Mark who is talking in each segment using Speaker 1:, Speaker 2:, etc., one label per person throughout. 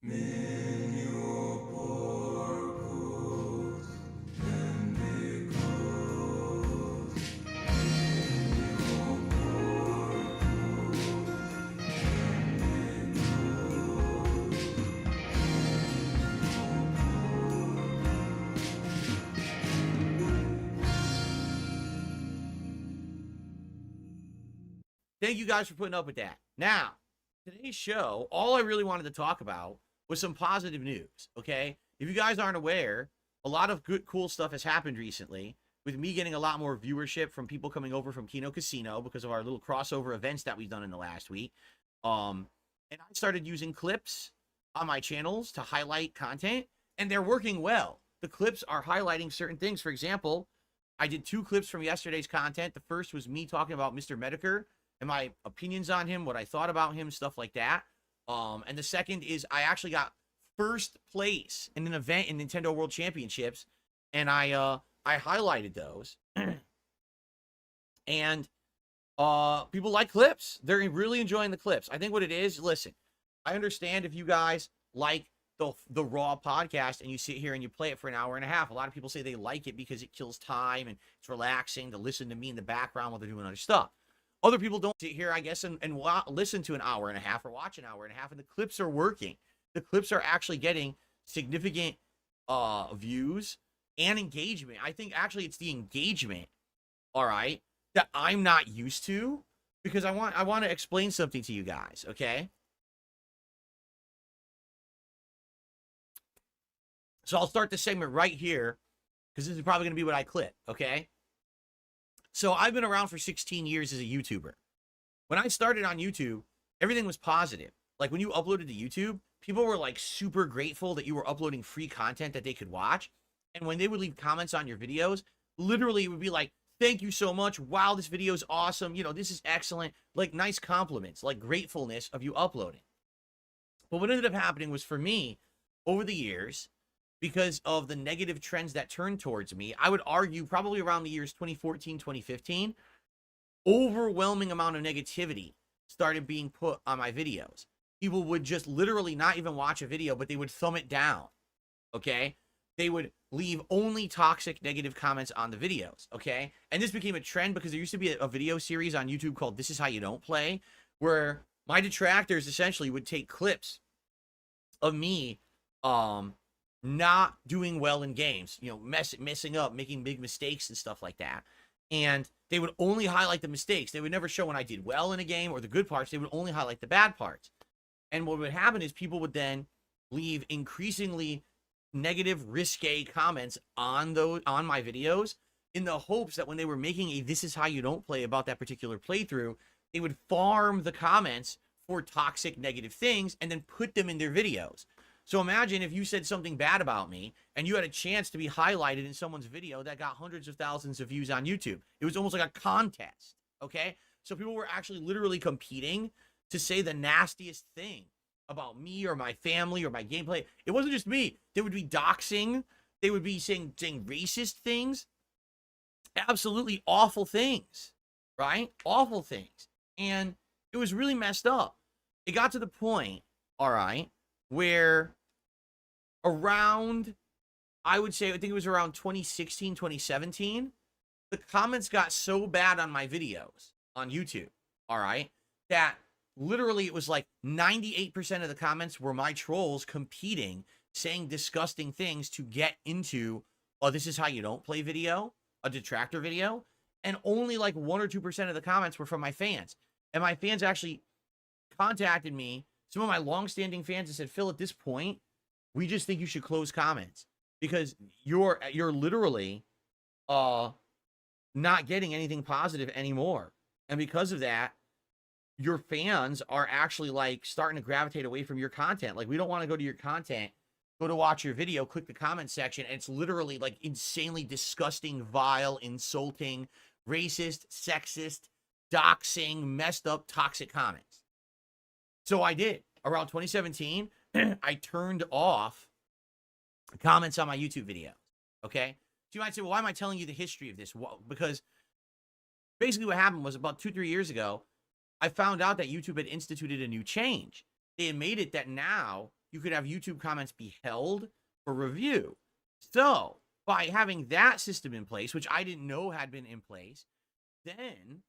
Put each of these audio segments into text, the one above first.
Speaker 1: Thank you guys for putting up with that. Now, today's show, all I really wanted to talk about was some positive news, okay? If you guys aren't aware, a lot of good, cool stuff has happened recently with me getting a lot more viewership from people coming over from Kino Casino because of our little crossover events that we've done in the last week. And I started using clips on my channels to highlight content, and they're working well. The clips are highlighting certain things. For example, I did 2 clips from yesterday's content. The first was me talking about Mr. Medicare and my opinions on him, what I thought about him, stuff like that. And the second is I actually got first place in an event in Nintendo World Championships, and I highlighted those. And people like clips. They're really enjoying the clips. I think what it is, listen, I understand if you guys like the Raw podcast and you sit here and you play it for an hour and a half. A lot of people say they like it because it kills time and it's relaxing to listen to me in the background while they're doing other stuff. Other people don't sit here, I guess, and listen to an hour and a half or watch an hour and a half, and the clips are working. The clips are actually getting significant views and engagement. I think actually it's the engagement, all right, that I'm not used to, because I want to explain something to you guys, okay? So I'll start the segment right here, because this is probably going to be what I clip, okay? So I've been around for 16 years as a YouTuber. When I started on YouTube, everything was positive. Like when you uploaded to YouTube, people were like super grateful that you were uploading free content that they could watch. And when they would leave comments on your videos, literally it would be like, thank you so much. Wow, this video is awesome. You know, this is excellent. Like nice compliments, like gratefulness of you uploading. But what ended up happening was, for me, over the years, because of the negative trends that turned towards me, I would argue probably around the years 2014, 2015, overwhelming amount of negativity started being put on my videos. People would just literally not even watch a video, but they would thumb it down, okay? They would leave only toxic negative comments on the videos, okay? And this became a trend because there used to be a video series on YouTube called This Is How You Don't Play, where my detractors essentially would take clips of me, not doing well in games, you know, messing up, making big mistakes and stuff like that. And they would only highlight the mistakes. They would never show when I did well in a game or the good parts. They would only highlight the bad parts. And what would happen is people would then leave increasingly negative, risque comments on my videos in the hopes that when they were making a This Is How You Don't Play about that particular playthrough, they would farm the comments for toxic negative things and then put them in their videos. So imagine if you said something bad about me and you had a chance to be highlighted in someone's video that got hundreds of thousands of views on YouTube. It was almost like a contest, okay? So people were actually literally competing to say the nastiest thing about me or my family or my gameplay. It wasn't just me. They would be doxing. They would be saying racist things. Absolutely awful things, right? Awful things. And it was really messed up. It got to the point, all right, where around, I think it was around 2016, 2017, the comments got so bad on my videos on YouTube, all right, that literally it was like 98% of the comments were my trolls competing, saying disgusting things to get into a This Is How You Don't Play video, a detractor video, and only like 1 or 2% of the comments were from my fans. And my fans actually contacted me, some of my long-standing fans, and said, Phil, at this point, we just think you should close comments because you're literally not getting anything positive anymore. And because of that, your fans are actually like starting to gravitate away from your content. Like, we don't want to go to your content, go to watch your video, click the comment section, and it's literally like insanely disgusting, vile, insulting, racist, sexist, doxing, messed up, toxic comments. So I did. Around 2017, I turned off comments on my YouTube videos, okay? So you might say, well, why am I telling you the history of this? Well, because basically what happened was about 2-3 years ago, I found out that YouTube had instituted a new change. They had made it that now you could have YouTube comments be held for review. So by having that system in place, which I didn't know had been in place, then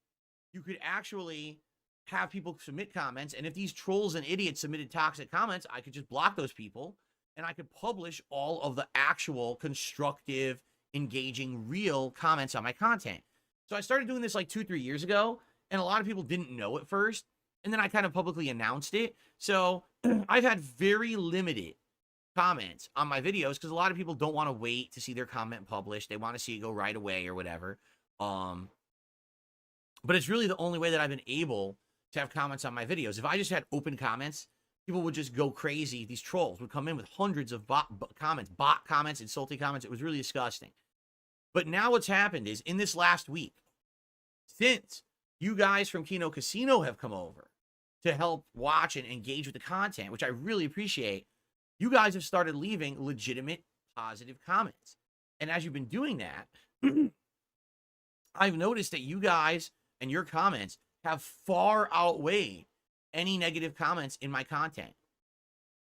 Speaker 1: you could actually have people submit comments. And if these trolls and idiots submitted toxic comments, I could just block those people and I could publish all of the actual constructive, engaging, real comments on my content. So I started doing this like 2-3 years ago, and a lot of people didn't know at first. And then I kind of publicly announced it. So I've had very limited comments on my videos because a lot of people don't want to wait to see their comment published. They want to see it go right away or whatever. But it's really the only way that I've been able to have comments on my videos. If I just had open comments, people would just go crazy. These trolls would come in with hundreds of bot comments, insulting comments. It was really disgusting. But now what's happened is in this last week, since you guys from Kino Casino have come over to help watch and engage with the content, which I really appreciate, you guys have started leaving legitimate positive comments. And as you've been doing that, I've noticed that you guys and your comments have far outweighed any negative comments in my content.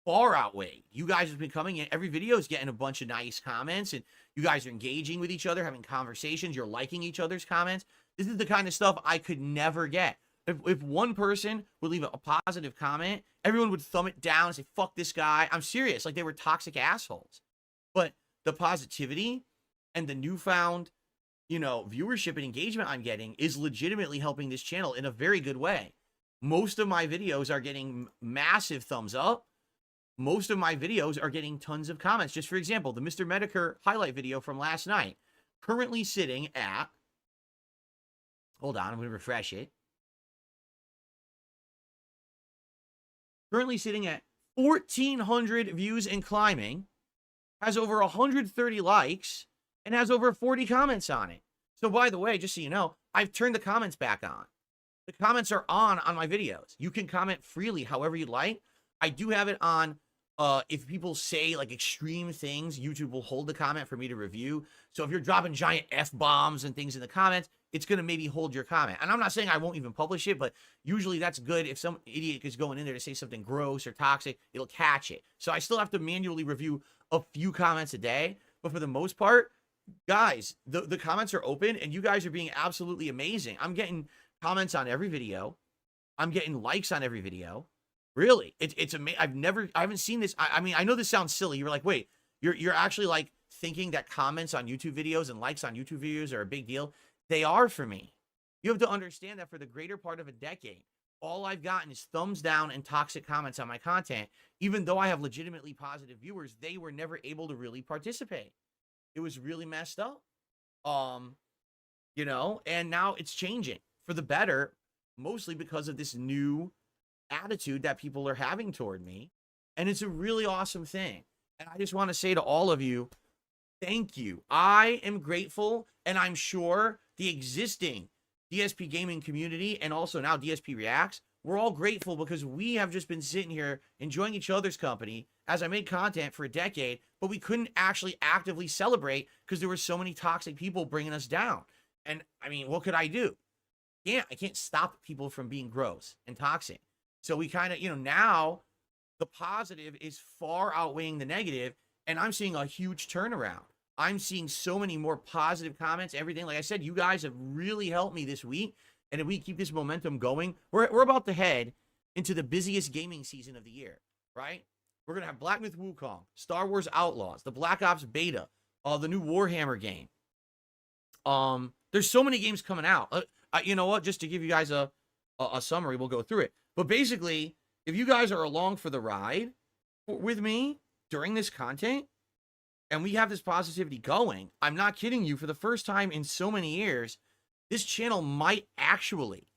Speaker 1: Far outweighed. You guys have been coming in. Every video is getting a bunch of nice comments, and you guys are engaging with each other, having conversations. You're liking each other's comments. This is the kind of stuff I could never get. If one person would leave a positive comment, everyone would thumb it down and say, fuck this guy. I'm serious. Like they were toxic assholes. But the positivity and the newfound, viewership and engagement I'm getting is legitimately helping this channel in a very good way. Most of my videos are getting massive thumbs up. Most of my videos are getting tons of comments. Just for example, the Mr. Medicare highlight video from last night, currently sitting at, hold on, I'm going to refresh it. Currently sitting at 1,400 views and climbing, has over 130 likes, and has over 40 comments on it. So by the way, just so you know, I've turned the comments back on. The comments are on my videos. You can comment freely however you like. I do have it on, if people say like extreme things, YouTube will hold the comment for me to review. So if you're dropping giant F-bombs and things in the comments, it's going to maybe hold your comment. And I'm not saying I won't even publish it, but usually that's good. If some idiot is going in there to say something gross or toxic, it'll catch it. So I still have to manually review a few comments a day. But for the most part, guys, the comments are open and you guys are being absolutely amazing. I'm getting comments on every video. I'm getting likes on every video. Really, it's amazing. I haven't seen this. I mean, I know this sounds silly. You're like, wait, you're actually like thinking that comments on YouTube videos and likes on YouTube videos are a big deal. They are for me. You have to understand that for the greater part of a decade, all I've gotten is thumbs down and toxic comments on my content. Even though I have legitimately positive viewers, they were never able to really participate. It was really messed up. And now it's changing for the better, mostly because of this new attitude that people are having toward me. And it's a really awesome thing. And I just want to say to all of you, thank you. I am grateful, and I'm sure the existing DSP gaming community and also now DSP Reacts, we're all grateful because we have just been sitting here enjoying each other's company as I made content for a decade, but we couldn't actually actively celebrate because there were so many toxic people bringing us down. And I mean, what could I do? I can't stop people from being gross and toxic. So we kind of, now the positive is far outweighing the negative, and I'm seeing a huge turnaround. I'm seeing so many more positive comments, everything. Like I said, you guys have really helped me this week. And if we keep this momentum going, we're about to head into the busiest gaming season of the year, right? We're going to have Black Myth Wukong, Star Wars Outlaws, the Black Ops beta, the new Warhammer game. There's so many games coming out. You know what? Just to give you guys a summary, we'll go through it. But basically, if you guys are along for the ride with me during this content, and we have this positivity going, I'm not kidding you, for the first time in so many years, this channel might actually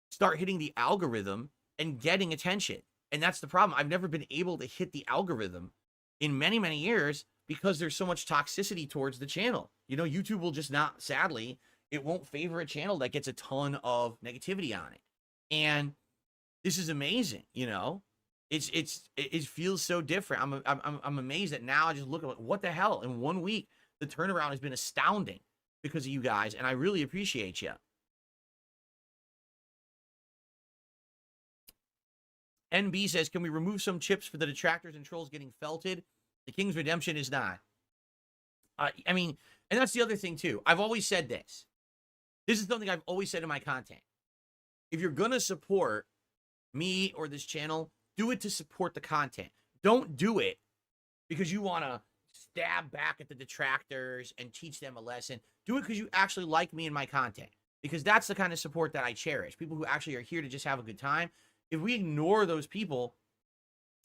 Speaker 1: start hitting the algorithm and getting attention. And that's the problem. I've never been able to hit the algorithm in many, many years because there's so much toxicity towards the channel. YouTube will just not, sadly, it won't favor a channel that gets a ton of negativity on it. And this is amazing, It feels so different. I'm amazed that now I just look at what the hell. In 1 week, the turnaround has been astounding because of you guys, and I really appreciate you. NB says, can we remove some chips for the detractors and trolls getting felted? The King's Redemption is not. I mean, and that's the other thing too. I've always said this. This is something I've always said in my content. If you're going to support me or this channel, do it to support the content. Don't do it because you want to stab back at the detractors and teach them a lesson. Do it because you actually like me and my content, because that's the kind of support that I cherish. People who actually are here to just have a good time. If we ignore those people,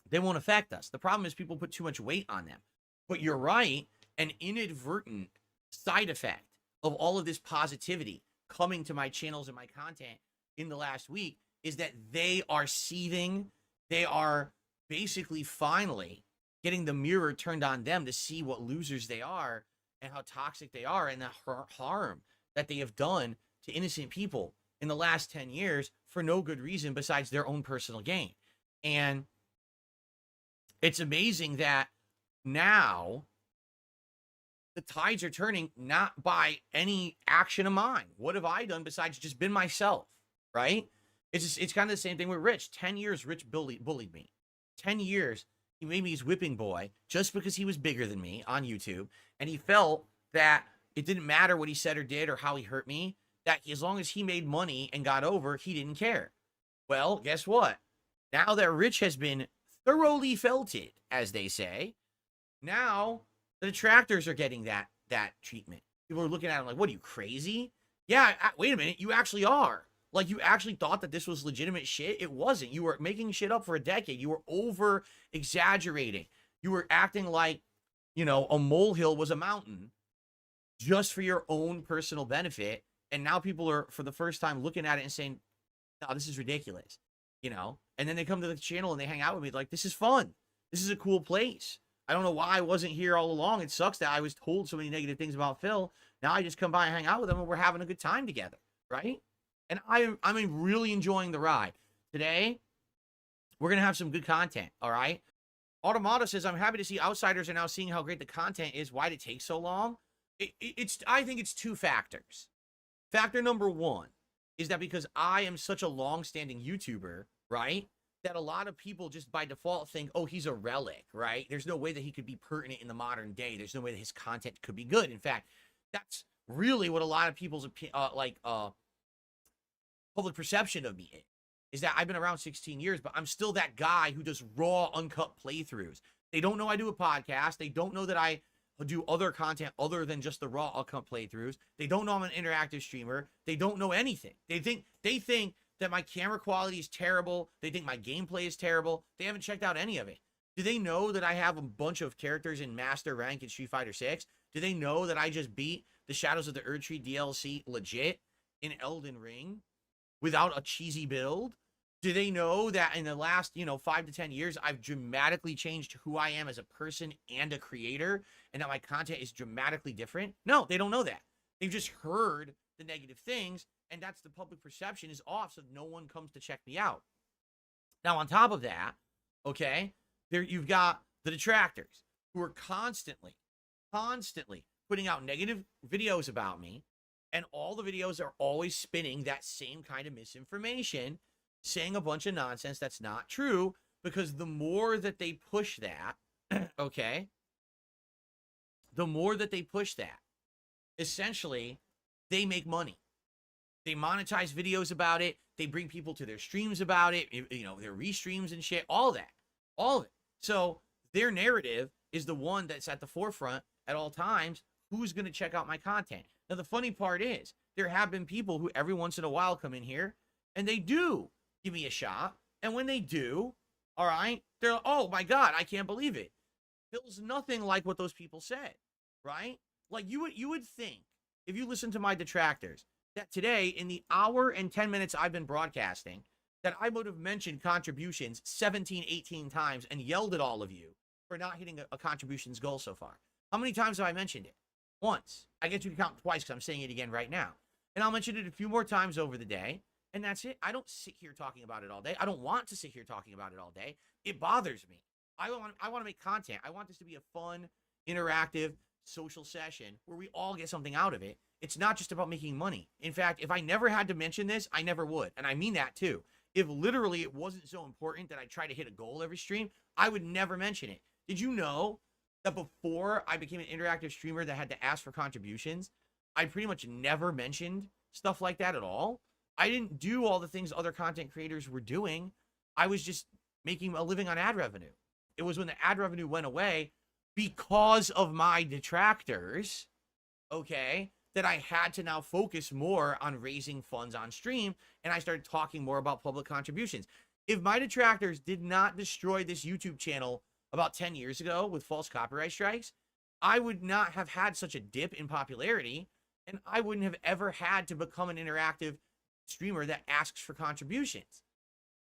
Speaker 1: they won't affect us. The problem is people put too much weight on them. But you're right, an inadvertent side effect of all of this positivity coming to my channels and my content in the last week is that they are seething. They are basically finally getting the mirror turned on them to see what losers they are and how toxic they are and the harm that they have done to innocent people in the last 10 years for no good reason besides their own personal gain. And it's amazing that now the tides are turning, not by any action of mine. What have I done besides just been myself, right? It's kind of the same thing with Rich. 10 years Rich bullied me. 10 years he made me his whipping boy just because he was bigger than me on YouTube, and he felt that it didn't matter what he said or did or how he hurt me, that as long as he made money and got over, he didn't care. Well, guess what? Now that Rich has been thoroughly felted, as they say, now the detractors are getting that treatment. People are looking at him like, what, are you crazy? Yeah, wait a minute, you actually are. Like, you actually thought that this was legitimate shit? It wasn't. You were making shit up for a decade. You were over-exaggerating. You were acting like, you know, a molehill was a mountain just for your own personal benefit. And now people are, for the first time, looking at it and saying, no, this is ridiculous, you know? And then they come to the channel and they hang out with me like, this is fun. This is a cool place. I don't know why I wasn't here all along. It sucks that I was told so many negative things about Phil. Now I just come by and hang out with him and we're having a good time together, right? And I'm really enjoying the ride. Today, we're going to have some good content, all right? Automata says, I'm happy to see outsiders are now seeing how great the content is. Why did it take so long? I think it's two factors. Factor number one is that because I am such a long-standing YouTuber, right, that a lot of people just by default think, oh, he's a relic, right? There's no way that he could be pertinent in the modern day. There's no way that his content could be good. In fact, that's really what a lot of people's public perception of me is that I've been around 16 years, but I'm still that guy who does raw, uncut playthroughs. They don't know I do a podcast. They don't know that I do other content other than just the raw, uncut playthroughs. They don't know I'm an interactive streamer. They don't know anything. They think that my camera quality is terrible. They think my gameplay is terrible. They haven't checked out any of it. Do they know that I have a bunch of characters in Master Rank in Street Fighter 6? Do they know that I just beat the Shadows of the Erdtree DLC legit in Elden Ring without a cheesy build? Do they know that in the last, 5 to 10 years, I've dramatically changed who I am as a person and a creator, and that my content is dramatically different? No, they don't know that. They've just heard the negative things, and that's the public perception is off, so no one comes to check me out. Now, on top of that, okay, there you've got the detractors who are constantly putting out negative videos about me, and all the videos are always spinning that same kind of misinformation, saying a bunch of nonsense that's not true, because the more that they push that, okay, the more that they push that, essentially, they make money. They monetize videos about it. They bring people to their streams about it, their restreams and shit, all that, all of it. So their narrative is the one that's at the forefront at all times. Who's going to check out my content? Now, the funny part is there have been people who every once in a while come in here and they do give me a shot. And when they do, all right, they're like, oh my God, I can't believe it. Feels nothing like what those people said, right? Like you would think, if you listen to my detractors, that today in the hour and 10 minutes I've been broadcasting, that I would have mentioned contributions 17, 18 times and yelled at all of you for not hitting a contributions goal so far. How many times have I mentioned it? Once. I get you to count twice because I'm saying it again right now. And I'll mention it a few more times over the day. And that's it. I don't sit here talking about it all day. I don't want to sit here talking about it all day. It bothers me. I want to make content. I want this to be a fun, interactive, social session where we all get something out of it. It's not just about making money. In fact, if I never had to mention this, I never would. And I mean that too. if literally it wasn't so important that I try to hit a goal every stream, I would never mention it. Did you know that before I became an interactive streamer that had to ask for contributions, I pretty much never mentioned stuff like that at all? I didn't do all the things other content creators were doing. I was just making a living on ad revenue. It was when the ad revenue went away because of my detractors, okay, that I had to now focus more on raising funds on stream, and I started talking more about public contributions. If my detractors did not destroy this YouTube channel about 10 years ago with false copyright strikes, I would not have had such a dip in popularity, and I wouldn't have ever had to become an interactive streamer that asks for contributions.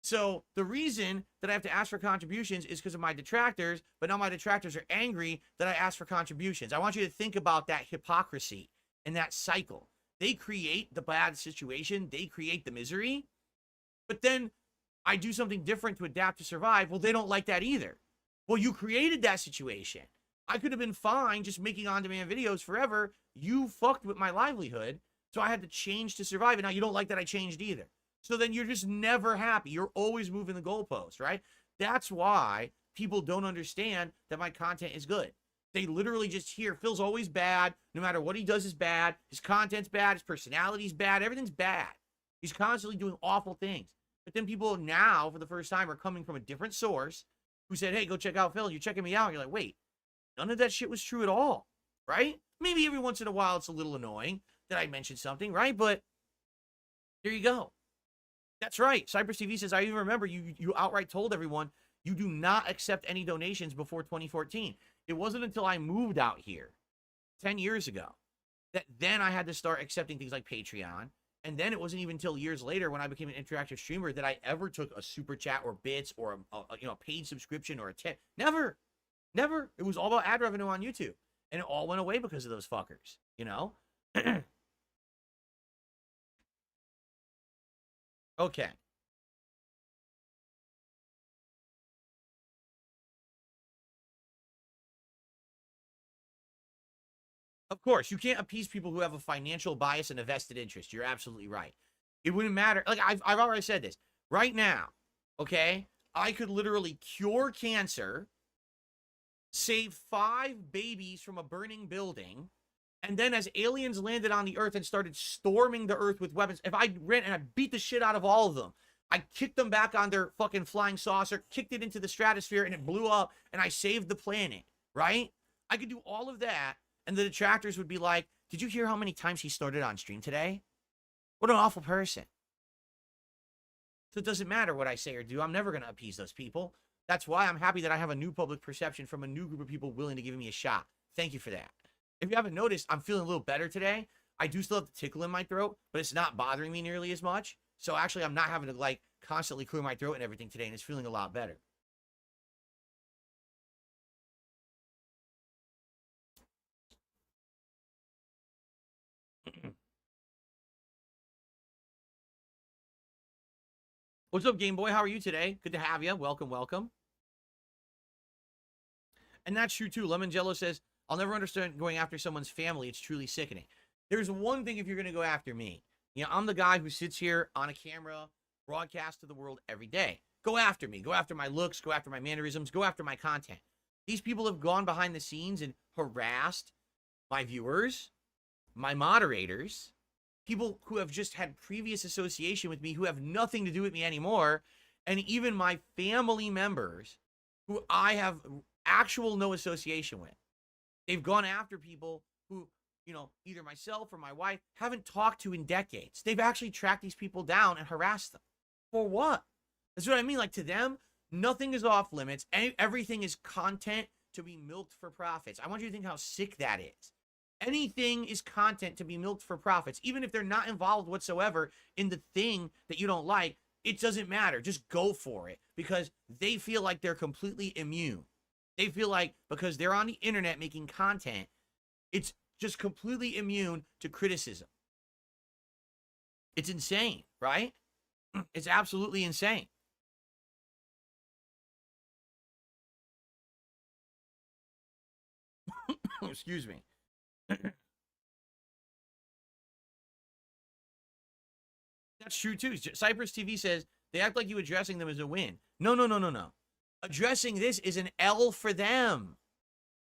Speaker 1: So the reason that I have to ask for contributions is because of my detractors, but now my detractors are angry that I ask for contributions. I want you to think about that hypocrisy and that cycle. They create the bad situation, they create the misery, but then I do something different to adapt to survive. Well, they don't like that either. Well, you created that situation. I could have been fine just making on-demand videos forever. You fucked with my livelihood, so I had to change to survive, and now you don't like that I changed either. So then you're just never happy. You're always moving the goalposts, right? That's why people don't understand that my content is good. They literally just hear Phil's always bad. No matter what he does is bad. His content's bad. His personality's bad. Everything's bad. He's constantly doing awful things. But then people now, for the first time, are coming from a different source who said, hey, go check out Phil. You're checking me out. You're like, wait, none of that shit was true at all, right? Maybe every once in a while it's a little annoying that I mentioned something, right? But there you go. That's right. Cypress TV says, I even remember you outright told everyone you do not accept any donations before 2014. It wasn't until I moved out here 10 years ago that then I had to start accepting things like Patreon. And then it wasn't even until years later when I became an interactive streamer that I ever took a super chat or bits or a paid subscription or a tip. Never. It was all about ad revenue on YouTube. And it all went away because of those fuckers, you know? Okay. Of course, you can't appease people who have a financial bias and a vested interest. You're absolutely right. It wouldn't matter. Like, I've already said this. Right now, okay, I could literally cure cancer, save 5 babies from a burning building, and then as aliens landed on the Earth and started storming the Earth with weapons, if I ran and I beat the shit out of all of them, I kicked them back on their fucking flying saucer, kicked it into the stratosphere, and it blew up, and I saved the planet, right? I could do all of that, and the detractors would be like, did you hear how many times he snorted on stream today? What an awful person. So it doesn't matter what I say or do. I'm never going to appease those people. That's why I'm happy that I have a new public perception from a new group of people willing to give me a shot. Thank you for that. If you haven't noticed, I'm feeling a little better today. I do still have the tickle in my throat, but it's not bothering me nearly as much. So actually, I'm not having to like constantly clear my throat and everything today, and it's feeling a lot better. What's up, Game Boy? How are you today? Good to have you. Welcome, welcome. And that's true too. Lemon Jello says, I'll never understand going after someone's family. It's truly sickening. There's one thing if you're going to go after me. You know, I'm the guy who sits here on a camera, broadcast to the world every day. Go after me. Go after my looks. Go after my mannerisms. Go after my content. These people have gone behind the scenes and harassed my viewers, my moderators, people who have just had previous association with me who have nothing to do with me anymore, and even my family members who I have actual no association with. They've gone after people who, you know, either myself or my wife haven't talked to in decades. They've actually tracked these people down and harassed them. For what? That's what I mean. Like, to them, nothing is off limits. Everything is content to be milked for profits. I want you to think how sick that is. Anything is content to be milked for profits. Even if they're not involved whatsoever in the thing that you don't like, it doesn't matter. Just go for it because they feel like they're completely immune. They feel like because they're on the internet making content, it's just completely immune to criticism. It's insane, right? It's absolutely insane. Excuse me. That's true too. Cypress TV says They act like you addressing them is a win. No, no, no, no, no. Addressing this is an L for them.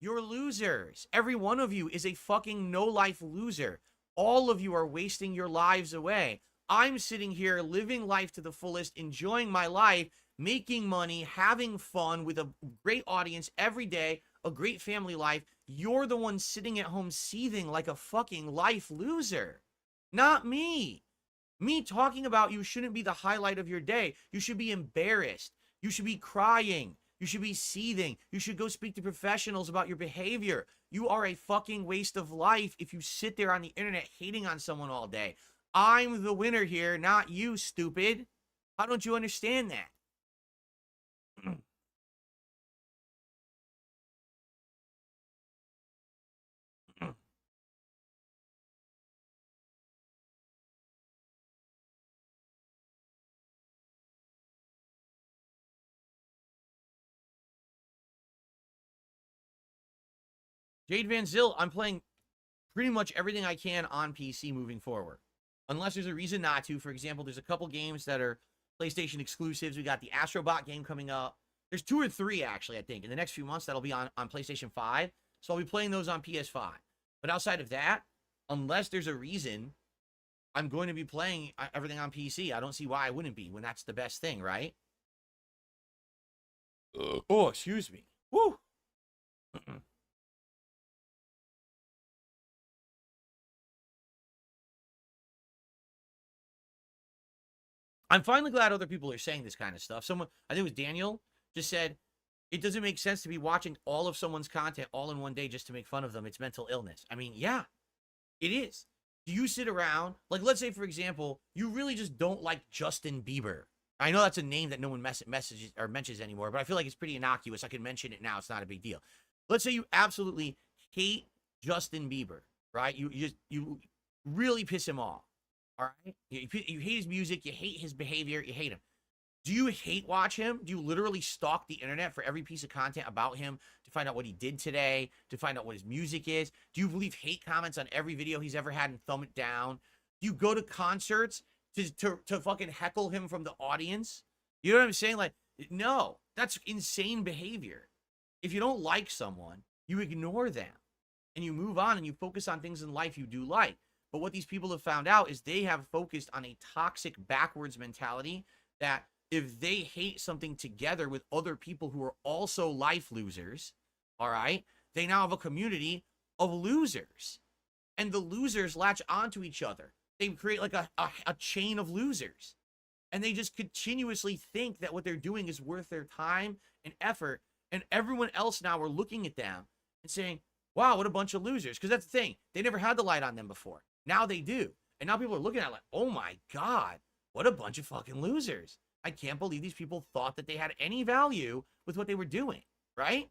Speaker 1: You're losers. Every one of you is a fucking no-life loser. All of you are wasting your lives away. I'm sitting here living life to the fullest, enjoying my life, making money, having fun with a great audience every day, a great family life. You're the one sitting at home seething like a fucking life loser. Not me. Me talking about you shouldn't be the highlight of your day. You should be embarrassed. You should be crying. You should be seething. You should go speak to professionals about your behavior. You are a fucking waste of life if you sit there on the internet hating on someone all day. I'm the winner here, not you, stupid. How don't you understand that? Jade Van Zyl, I'm playing pretty much everything I can on PC moving forward. Unless there's a reason not to. For example, there's a couple games that are PlayStation exclusives. We got the Astrobot game coming up. There's 2 or 3, actually, I think, in the next few months that'll be on PlayStation 5. So I'll be playing those on PS5. But outside of that, unless there's a reason, I'm going to be playing everything on PC. I don't see why I wouldn't be when that's the best thing, right? Oh, excuse me. Woo! I'm finally glad other people are saying this kind of stuff. Someone, I think it was Daniel, just said, it doesn't make sense to be watching all of someone's content all in one day just to make fun of them. It's mental illness. I mean, yeah, it is. Do you sit around, like, let's say, for example, you really just don't like Justin Bieber. I know that's a name that no one messages or mentions anymore, but I feel like it's pretty innocuous. I can mention it now. It's not a big deal. Let's say you absolutely hate Justin Bieber, right? You really piss him off. All right? You hate his music. You hate his behavior. You hate him. Do you hate watch him? Do you literally stalk the internet for every piece of content about him to find out what he did today, to find out what his music is? Do you leave hate comments on every video he's ever had and thumb it down? Do you go to concerts to fucking heckle him from the audience? You know what I'm saying? Like, no, that's insane behavior. If you don't like someone, you ignore them and you move on and you focus on things in life you do like. But what these people have found out is they have focused on a toxic backwards mentality that if they hate something together with other people who are also life losers, all right, they now have a community of losers. And the losers latch onto each other. They create like a chain of losers. And they just continuously think that what they're doing is worth their time and effort. And everyone else now are looking at them and saying, wow, what a bunch of losers. Because that's the thing. They never had the light on them before. Now they do. And now people are looking at it like, oh my God, what a bunch of fucking losers. I can't believe these people thought that they had any value with what they were doing, right?